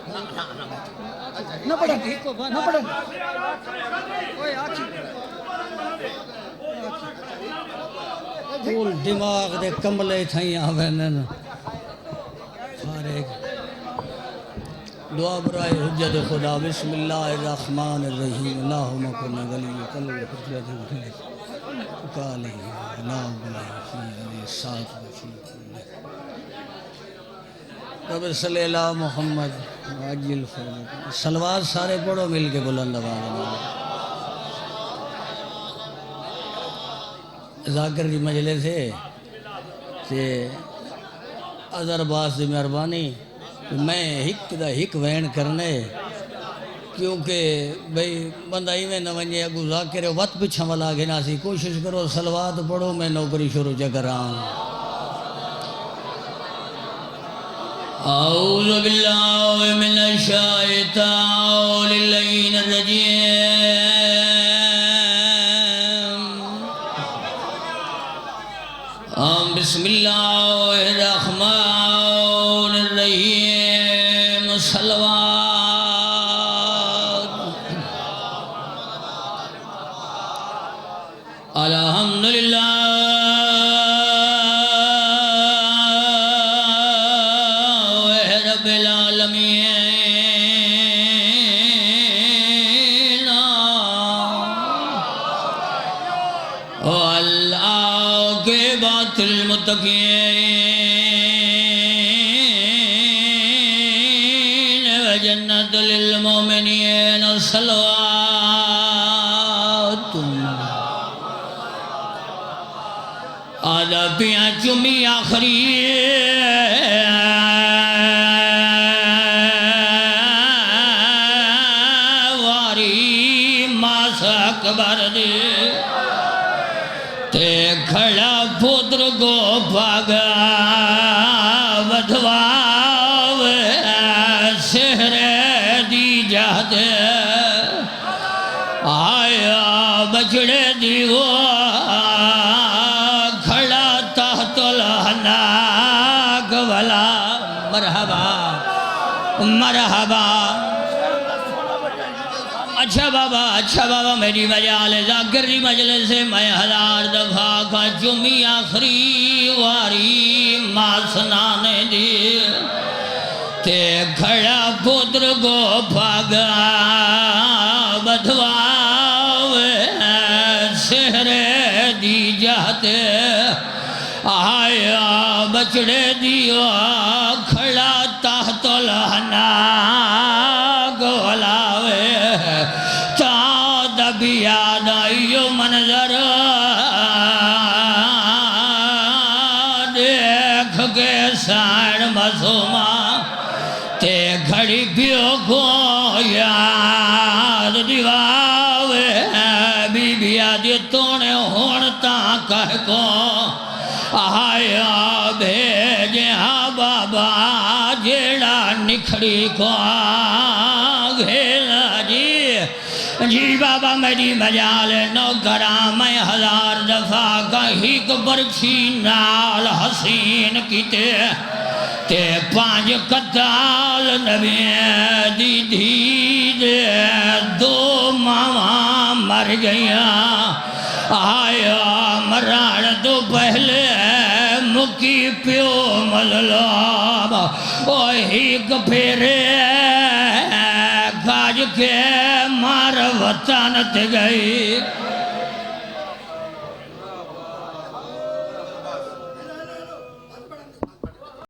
نہ پڑھن نہ پڑھن دماغ دے کملے تھائیں آوینن فارغ دعا برائے حجت خدا بسم اللہ الرحمن الرحیم اللہم کن ولی قلب حجت خلق کالی نام بلائی فی علی ساتھ وفی رب صلی اللہ محمد عجل فرمت سلوات سارے پڑھو مل کے بلند آواز ذاکر کی مجلس ہے کہ ازر باس دی مہربانی میں ہک دا ہک وین کرنے کیونکہ بھئی بندہ ہی میں نہ ونجے اگو ذاکر وقت پچھا والا گھنا سی کوشش کرو سلوات پڑھو میں نوکری شروع چکران اعوذ باللہ من الشیطان اللعین الرجیم بسم اللہ الرحمن الرحیم صلوات الحمدللہ رب العالمین والعاقبۃ للمتقین وجنت للمؤمنین صلوات آدھا پیاں چمی آخری واری ماس اکبر دے تے کھڑا پتر کو پاگا ودھواو سہر دی جہدے آیا بچڑے دیو کھڑا تحت الحناک والا مرحبا مرحبا اچھا بابا میری مجال ذاکر دی مجلس سے میں ہزار دفعہ کا چمی آخری واری ماسنانے دی تے کھڑا پتر کو پاگا بدھواوے سہر دی جہتے آیا بچڑے دیو کھڑا تحت الحناک ولاوے بیاد آئیو منظر دیکھ کے سائن مسوما تے گھڑی پیو کو یاد دیواوے بی بی آدھی تونے ہونتا کہہ کو آیا بھیجے ہاں بابا جیڑا نکھڑی کو گھیلا جی بابا میری مجال نوکرہ میں ہزار دفعہ کہیں برچی نال حسین کیتے تے پانچ قتال نبی دی دے دو ماما مر گئیاں آیا مران تو پہلے مکی پیو مللاب وہی کپھیرے کاج کے مار وطن تے گئی